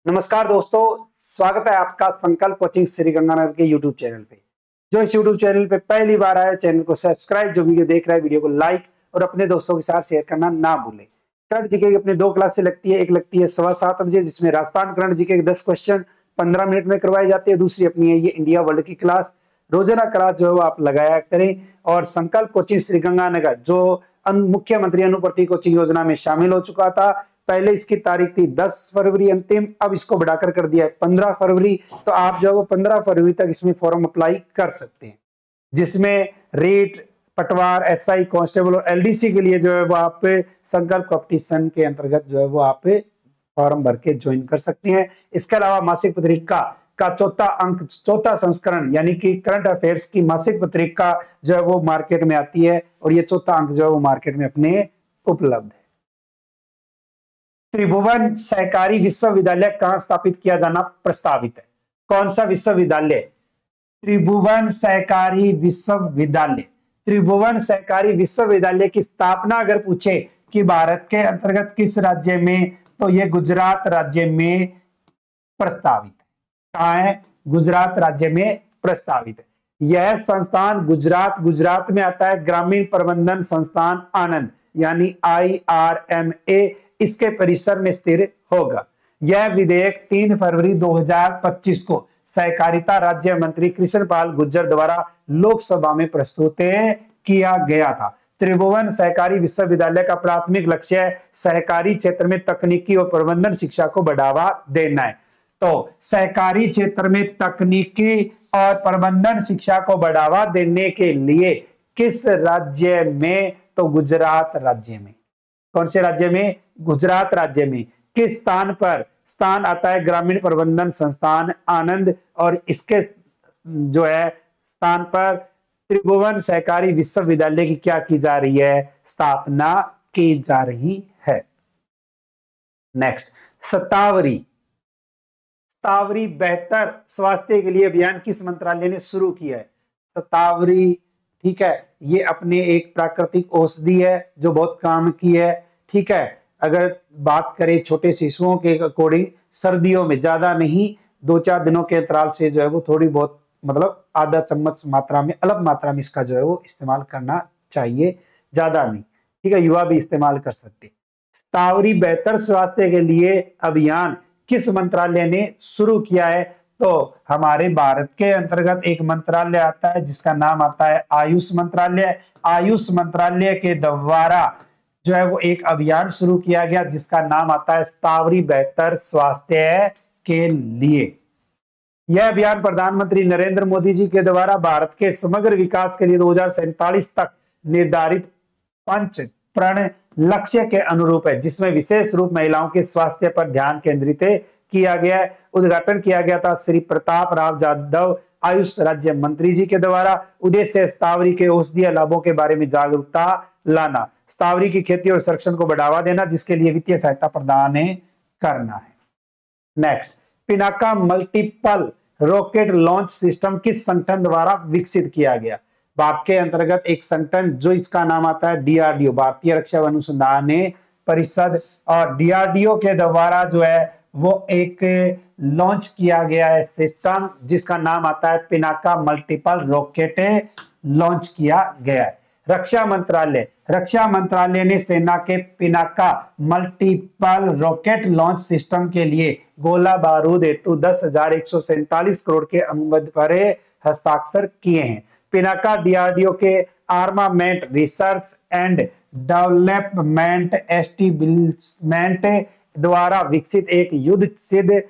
नमस्कार दोस्तों, स्वागत है आपका संकल्प कोचिंग श्री गंगानगर के यूट्यूब चैनल पे। जो इस यूट्यूब चैनल पे पहली बार आया, चैनल को सब्सक्राइब, जो वीडियो देख रहा है वीडियो को लाइक और अपने दोस्तों के साथ शेयर करना ना भूलें। करंट जीके की अपनी दो क्लासें लगती है, एक लगती है 7:15 जिसमें राजस्थान करंट जीके के 10 क्वेश्चन 15 मिनट में करवाई जाती है। दूसरी अपनी है ये इंडिया वर्ल्ड की क्लास। रोजाना क्लास जो है वो आप लगाया करें। और संकल्प कोचिंग श्री गंगानगर जो मुख्यमंत्री अनुप्रति कोचिंग योजना में शामिल हो चुका था, पहले इसकी तारीख थी 10 फरवरी अंतिम, अब इसको बढ़ाकर कर दिया है 15 फरवरी। तो आप जो है वो 15 फरवरी तक इसमें फॉर्म अप्लाई कर सकते हैं, जिसमें रेट, पटवार, एसआई, कांस्टेबल और एलडीसी के लिए जो है वो आप संकल्प कंपटीशन के अंतर्गत जो है वो आप फॉर्म भर के ज्वाइन कर सकते हैं। इसके अलावा मासिक पत्रिका का चौथा अंक, चौथा संस्करण यानी कि करंट अफेयर्स की मासिक पत्रिका जो है वो मार्केट में आती है और ये चौथा अंक जो है वो मार्केट में अपने उपलब्ध है। त्रिभुवन सहकारी विश्वविद्यालय कहां स्थापित किया जाना प्रस्तावित है? कौन सा विश्वविद्यालय? त्रिभुवन सहकारी विश्वविद्यालय। त्रिभुवन सहकारी विश्वविद्यालय की स्थापना अगर पूछे कि भारत के अंतर्गत किस राज्य में, तो यह गुजरात राज्य में प्रस्तावित है। कहां है? गुजरात राज्य में प्रस्तावित है। यह संस्थान गुजरात में आता है। ग्रामीण प्रबंधन संस्थान आनंद यानी IRMA इसके परिसर में स्थिर होगा। यह विधेयक 3 फरवरी 2025 को सहकारिता राज्य मंत्री कृष्णपाल गुर्जर द्वारा लोकसभा में प्रस्तुत किया गया था। त्रिभुवन सहकारी विश्वविद्यालय का प्राथमिक लक्ष्य सहकारी क्षेत्र में तकनीकी और प्रबंधन शिक्षा को बढ़ावा देना है। तो सहकारी क्षेत्र में तकनीकी और प्रबंधन शिक्षा को बढ़ावा देने के लिए किस राज्य में? तो गुजरात राज्य में। कौन से राज्य में? गुजरात राज्य में। किस स्थान पर? स्थान आता है ग्रामीण प्रबंधन संस्थान आनंद, और इसके जो है स्थान पर त्रिभुवन सहकारी विश्वविद्यालय की क्या की जा रही है? स्थापना की जा रही है। नेक्स्ट, शतावरी बेहतर स्वास्थ्य के लिए अभियान किस मंत्रालय ने शुरू किया है? शतावरी, ठीक है, ये अपने एक प्राकृतिक औषधि है जो बहुत काम की है। ठीक है, अगर बात करें छोटे शिशुओं के अकॉर्डिंग, सर्दियों में ज्यादा नहीं, 2-4 दिनों के अंतराल से जो है वो थोड़ी बहुत, मतलब आधा चम्मच मात्रा में, अलग मात्रा में इसका जो है वो इस्तेमाल करना चाहिए, ज्यादा नहीं। ठीक है, युवा भी इस्तेमाल कर सकते। शतावरी बेहतर स्वास्थ्य के लिए अभियान किस मंत्रालय ने शुरू किया है? तो हमारे भारत के अंतर्गत एक मंत्रालय आता है जिसका नाम आता है आयुष मंत्रालय। आयुष मंत्रालय के द्वारा जो है वो एक अभियान शुरू किया गया जिसका नाम आता है शतावरी बेहतर स्वास्थ्य के लिए। यह अभियान प्रधानमंत्री नरेंद्र मोदी जी के द्वारा भारत के समग्र विकास के लिए 2047 तक निर्धारित 5 प्रण लक्ष्य के अनुरूप है, जिसमें विशेष रूप महिलाओं के स्वास्थ्य पर ध्यान केंद्रित किया गया है। उद्घाटन किया गया था श्री प्रताप राव जाधव आयुष राज्य मंत्री जी के द्वारा। उद्देश्य शतावरी के औषधीय लाभों के बारे में जागरूकता लाना, शतावरी की खेती और संरक्षण को बढ़ावा देना, जिसके लिए वित्तीय सहायता प्रदान करना है। Next, Pinaka multiple rocket launch system किस संगठन द्वारा विकसित किया गया? भारत के अंतर्गत एक संगठन जो इसका नाम आता है DRDO, भारतीय रक्षा अनुसंधान परिषद, और DRDO के द्वारा जो है वो एक लॉन्च किया गया है सिस्टम जिसका नाम आता है पिनाका मल्टीपल रॉकेट लॉन्च किया गया है। रक्षा मंत्रालय ने सेना के Pinaka multiple rocket launch system के लिए गोला बारूद हेतु 10,147 करोड़ के अनुबंध पर हस्ताक्षर किए हैं। पिनाका DRDO के armament research and development establishment द्वारा विकसित एक युद्ध सिद्ध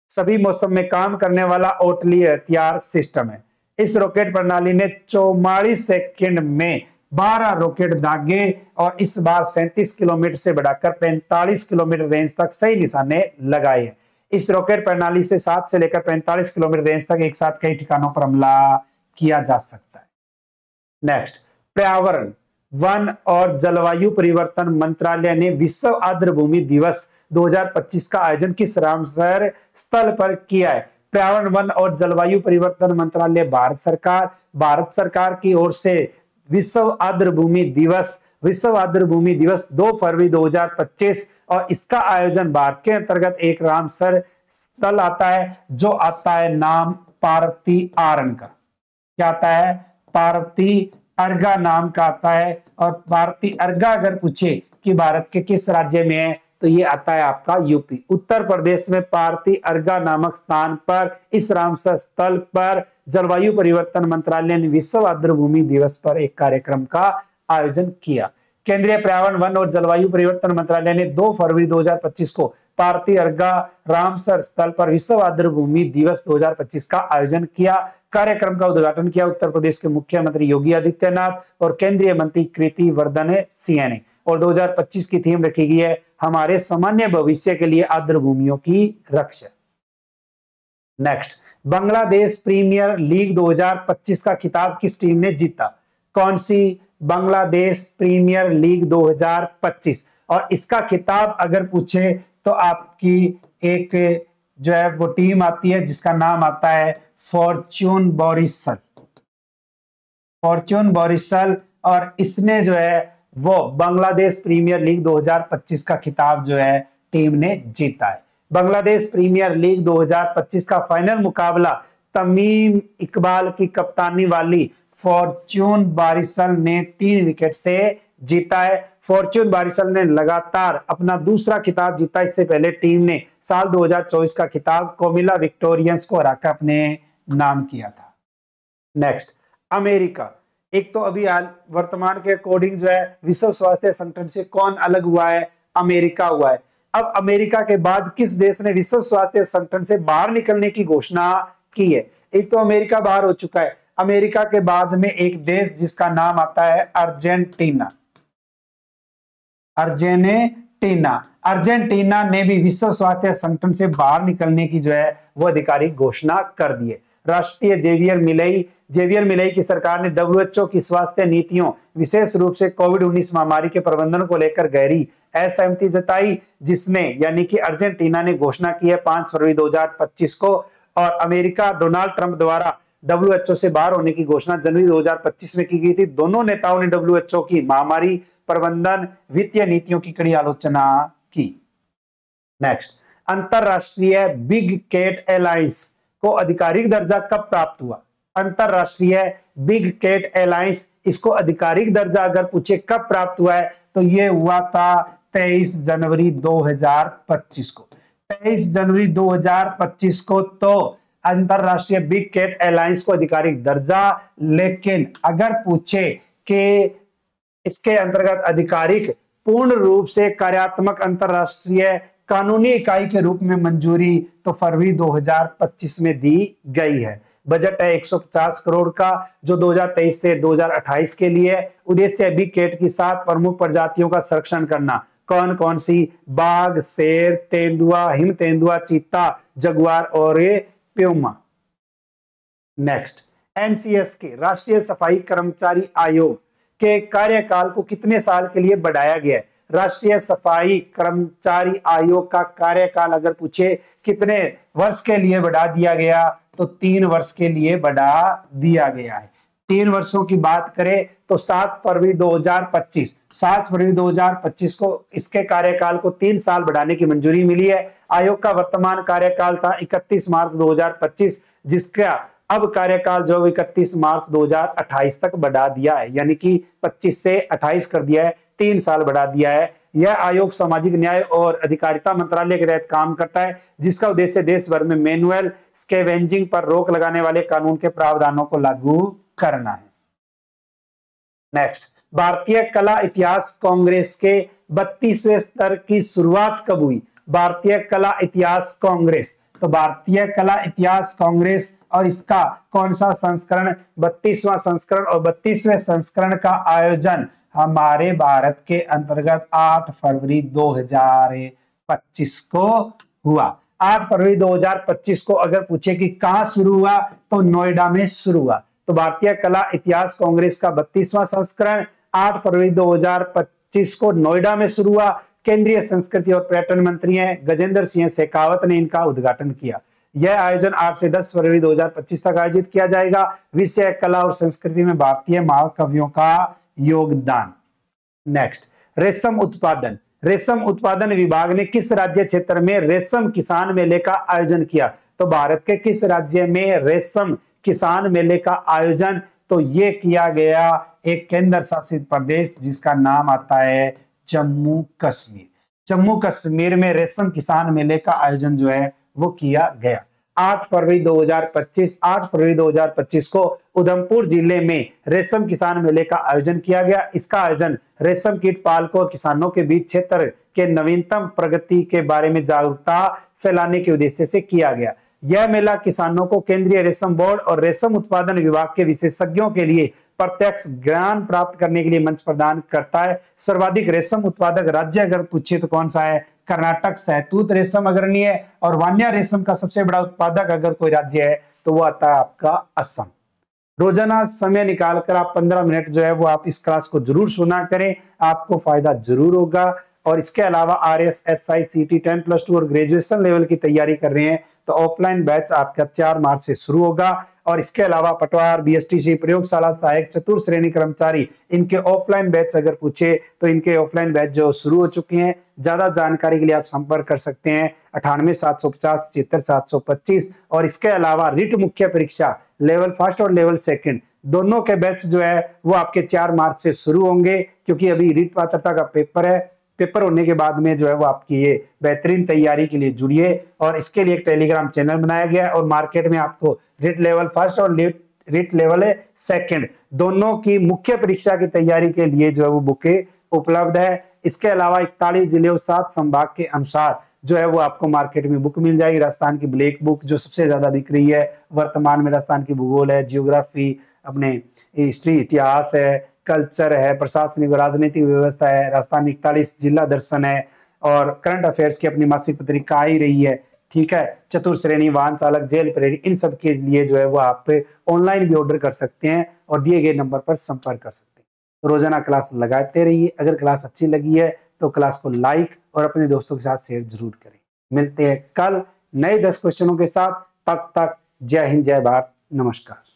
सभी मौसम में काम करने वाला आर्टिलरी हथियार सिस्टम है। इस रॉकेट प्रणाली ने 44 सेकंड में 12 रॉकेट दागे और इस बार 37 किलोमीटर से बढ़ाकर 45 किलोमीटर रेंज तक सही निशाने लगाए हैं। इस रॉकेट प्रणाली से 7 से लेकर 45 किलोमीटर रेंज तक एक साथ कई ठिकानों पर हमला किया जा सकता है। नेक्स्ट, पर्यावरण, वन और जलवायु परिवर्तन मंत्रालय ने विश्व आर्द्रभूमि दिवस 2025 का आयोजन किस रामसर स्थल पर किया है? पर्यावरण, वन और जलवायु परिवर्तन मंत्रालय भारत सरकार की ओर से विश्व आर्द्रभूमि दिवस 2 फरवरी 2025 और इसका आयोजन भारत के अंतर्गत एक रामसर स्थल आता है जो आता है नाम पार्वती आरण का। क्या आता है? पार्वती अर्गा नाम का आता है। और पार्वती अर्गा अगर पूछे कि भारत के किस राज्य में है तो ये आता है आपका यूपी। उत्तर प्रदेश में पार्वती अर्गा नामक स्थान पर इस रामसर स्थल पर जलवायु परिवर्तन मंत्रालय ने विश्व आर्द्रभूमि दिवस पर एक कार्यक्रम का आयोजन किया। केंद्रीय पर्यावरण, वन और जलवायु परिवर्तन मंत्रालय ने 2 फरवरी 2025 को पार्वती अर्गा रामसर स्थल पर विश्व आर्द्रभूमि दिवस 2025 का आयोजन किया। कार्यक्रम का उद्घाटन किया उत्तर प्रदेश के मुख्यमंत्री योगी आदित्यनाथ और केंद्रीय मंत्री कृति वर्धन सिंह ने। और 2025 की थीम रखी गई है हमारे सामान्य भविष्य के लिए आर्द्र भूमियों की रक्षा। नेक्स्ट, बांग्लादेश प्रीमियर लीग 2025 का खिताब किस टीम ने जीता? कौन सी? Bangladesh premiere league 2025। और इसका खिताब अगर पूछे तो आपकी एक जो है वो टीम आती है जिसका नाम आता है फॉर्च्यून बोरिसल। फॉर्च्यून बोरिसल, और इसने जो है वो बांग्लादेश प्रीमियर लीग 2025 का खिताब जो है टीम ने जीता है। बांग्लादेश प्रीमियर लीग 2025 का फाइनल मुकाबला तमीम इकबाल की कप्तानी वाली फॉर्च्यून बारिसल ने 3 विकेट से जीता है। फॉर्च्यून बारिसल ने लगातार अपना दूसरा खिताब जीता। इससे पहले टीम ने साल 2024 का खिताब कोमिला विक्टोरियंस को हराकर अपने नाम किया था। Next, America. एक तो अभी वर्तमान के अकॉर्डिंग जो है विश्व स्वास्थ्य संगठन से कौन अलग हुआ है? अमेरिका हुआ है। अब अमेरिका के बाद किस देश ने विश्व स्वास्थ्य संगठन से बाहर निकलने की घोषणा की है? एक तो अमेरिका बाहर हो चुका है। अमेरिका के बाद में एक देश जिसका नाम आता है अर्जेंटीना। अर्जेंटीना ने भी विश्व स्वास्थ्य संगठन से बाहर निकलने की जो है वो आधिकारिक घोषणा कर दी है। राष्ट्रीय जेवियर मिलई की सरकार ने WHO की स्वास्थ्य नीतियों, विशेष रूप से कोविड-19 महामारी के प्रबंधन को लेकर गहरी असहमति जताई, जिसने यानी कि अर्जेंटीना ने घोषणा की है 5 फरवरी 2025 को। और अमेरिका डोनाल्ड ट्रंप द्वारा WHO से बाहर होने की घोषणा जनवरी 2025 में की गई थी। दोनों नेताओं ने WHO की महामारी प्रबंधन वित्तीय नीतियों की कड़ी आलोचना की। नेक्स्ट, अंतरराष्ट्रीय बिग कैट अलायंस को आधिकारिक दर्जा कब प्राप्त हुआ? अंतरराष्ट्रीय बिग कैट अलायंस, इसको आधिकारिक दर्जा अगर पूछे कब प्राप्त हुआ है तो ये हुआ था 23 जनवरी 2025 को। 23 जनवरी 2025 को तो अंतरराष्ट्रीय बिग कैट अलायंस को आधिकारिक दर्जा। लेकिन अगर पूछे कि इसके अंतर्गत आधिकारिक पूर्ण रूप से कार्यात्मक अंतरराष्ट्रीय कानूनी इकाई के रूप में मंजूरी तो फरवरी 2025 में दी गई है। बजट है 150 करोड़ का जो 2023 से 2028 के लिए। उद्देश्य है बिग कैट की 7 प्रमुख प्रजातियों का संरक्षण करना। कौन कौन सी? बाघ, शेर, तेंदुआ, हिम तेंदुआ, चीता, जगुआर और प्यूमा। नेक्स्ट, NCS के राष्ट्रीय सफाई कर्मचारी आयोग के कार्यकाल को कितने साल के लिए बढ़ाया गया है? राष्ट्रीय सफाई कर्मचारी आयोग का कार्यकाल अगर पूछे कितने वर्ष के लिए बढ़ा दिया गया तो 3 वर्ष के लिए बढ़ा दिया गया है। 3 वर्षों की बात करें तो 7 फरवरी 2025 को इसके कार्यकाल को 3 साल बढ़ाने की मंजूरी मिली है। आयोग का वर्तमान कार्यकाल था 31 मार्च 2025, जिसका अब कार्यकाल जो 31 मार्च 2028 तक बढ़ा दिया है, यानी कि 25 से 28 कर दिया है, 3 साल बढ़ा दिया है। यह आयोग सामाजिक न्याय और अधिकारिता मंत्रालय के तहत काम करता है, जिसका उद्देश्य देश भर में मैनुअल स्कैवेंजिंग पर रोक लगाने वाले कानून के प्रावधानों को लागू करना है। नेक्स्ट, भारतीय कला इतिहास कांग्रेस के 32वें स्तर की शुरुआत कब हुई? भारतीय कला इतिहास कांग्रेस, तो भारतीय कला इतिहास कांग्रेस और इसका कौन सा संस्करण? 32वां संस्करण। और 32वें संस्करण का आयोजन हमारे भारत के अंतर्गत 8 फरवरी 2025 को हुआ। 8 फरवरी 2025 को अगर पूछे कि कहां शुरू हुआ तो नोएडा में शुरू हुआ। तो भारतीय कला इतिहास कांग्रेस का 32वां संस्करण 8 फरवरी 2025 को नोएडा में शुरू हुआ। केंद्रीय संस्कृति और पर्यटन मंत्री हैं गजेंद्र सिंह शेखावत ने इनका उद्घाटन किया। यह आयोजन 8 से 10 फरवरी 2025 तक आयोजित किया जाएगा। विषय कला और संस्कृति में भारतीय महाकवियों का योगदान। नेक्स्ट, रेशम उत्पादन। रेशम उत्पादन विभाग ने किस राज्य क्षेत्र में रेशम किसान मेले का आयोजन किया? तो भारत के किस राज्य में रेशम किसान मेले का आयोजन? तो ये किया गया एक केंद्र शासित प्रदेश जिसका नाम आता है जम्मू कश्मीर। जम्मू कश्मीर में रेशम किसान मेले का आयोजन जो है वो किया गया। 8 फरवरी 2025 को उधमपुर जिले में रेशम किसान मेले का आयोजन किया गया। इसका आयोजन रेशम कीट पालकों और किसानों के बीच क्षेत्र के नवीनतम प्रगति के बारे में जागरूकता फैलाने के उद्देश्य से किया गया। यह मेला किसानों को केंद्रीय रेशम बोर्ड और रेशम उत्पादन विभाग के विशेषज्ञों के लिए प्रत्यक्ष ज्ञान प्राप्त करने के लिए मंच प्रदान करता है। सर्वाधिक रेशम उत्पादक राज्य अगर पूछे तो कौन सा है? कर्नाटक सहतूत रेशम अग्रणी है। और वान्या रेशम का सबसे बड़ा उत्पादक अगर कोई राज्य है तो वो आता है आपका असम। रोजाना समय निकालकर आप 15 मिनट जो है वो आप इस क्लास को जरूर सुना करें, आपको फायदा जरूर होगा। और इसके अलावा RSSI CT 10+2 और ग्रेजुएशन लेवल की तैयारी कर रहे हैं तो ऑफलाइन बैच आपका 4 मार्च से शुरू होगा। और इसके अलावा पटवार, BSTC, प्रयोगशाला सहायक, चतुर्थ श्रेणी कर्मचारी, इनके ऑफलाइन बैच अगर पूछे तो इनके ऑफलाइन बैच जो शुरू हो चुके हैं। ज्यादा जानकारी के लिए आप संपर्क कर सकते हैं 98 750 75 725। और इसके अलावा रिट मुख्य परीक्षा लेवल फर्स्ट और लेवल सेकंड दोनों के बैच जो है वो आपके 4 मार्च से शुरू होंगे, क्योंकि अभी रिट पात्रता का पेपर है। पेपर होने के बाद में जो है वो आपकी ये बेहतरीन तैयारी के लिए जुड़िए। और इसके लिए एक टेलीग्राम चैनल बनाया गया है और मार्केट में आपको रिट लेवल फर्स्ट और रिट लेवल सेकंड दोनों की मुख्य परीक्षा की तैयारी के लिए जो है वो बुकें उपलब्ध है। इसके अलावा 41 जिले और 7 संभाग के अनुसार जो है वो आपको मार्केट में बुक मिल जाएगी। राजस्थान की ब्लैक बुक जो सबसे ज्यादा बिक रही है वर्तमान में, राजस्थान की भूगोल है, जियोग्राफी, अपने हिस्ट्री इतिहास है, कल्चर है, प्रशासनिक और राजनीतिक व्यवस्था है, राजस्थान 41 जिला दर्शन है और करंट अफेयर्स की अपनी मासिक पत्रिका आ ही रही है। ठीक है, चतुर्थ श्रेणी, वाहन चालक, जेल परेड, इन सब के लिए जो है वो आप ऑनलाइन भी ऑर्डर कर सकते हैं और दिए गए नंबर पर संपर्क कर सकते हैं। रोजाना क्लास लगाते रहिए। अगर क्लास अच्छी लगी है तो क्लास को लाइक और अपने दोस्तों के साथ शेयर जरूर करें। मिलते हैं कल नए 10 क्वेश्चनों के साथ। तब तक जय हिंद, जय भारत, नमस्कार।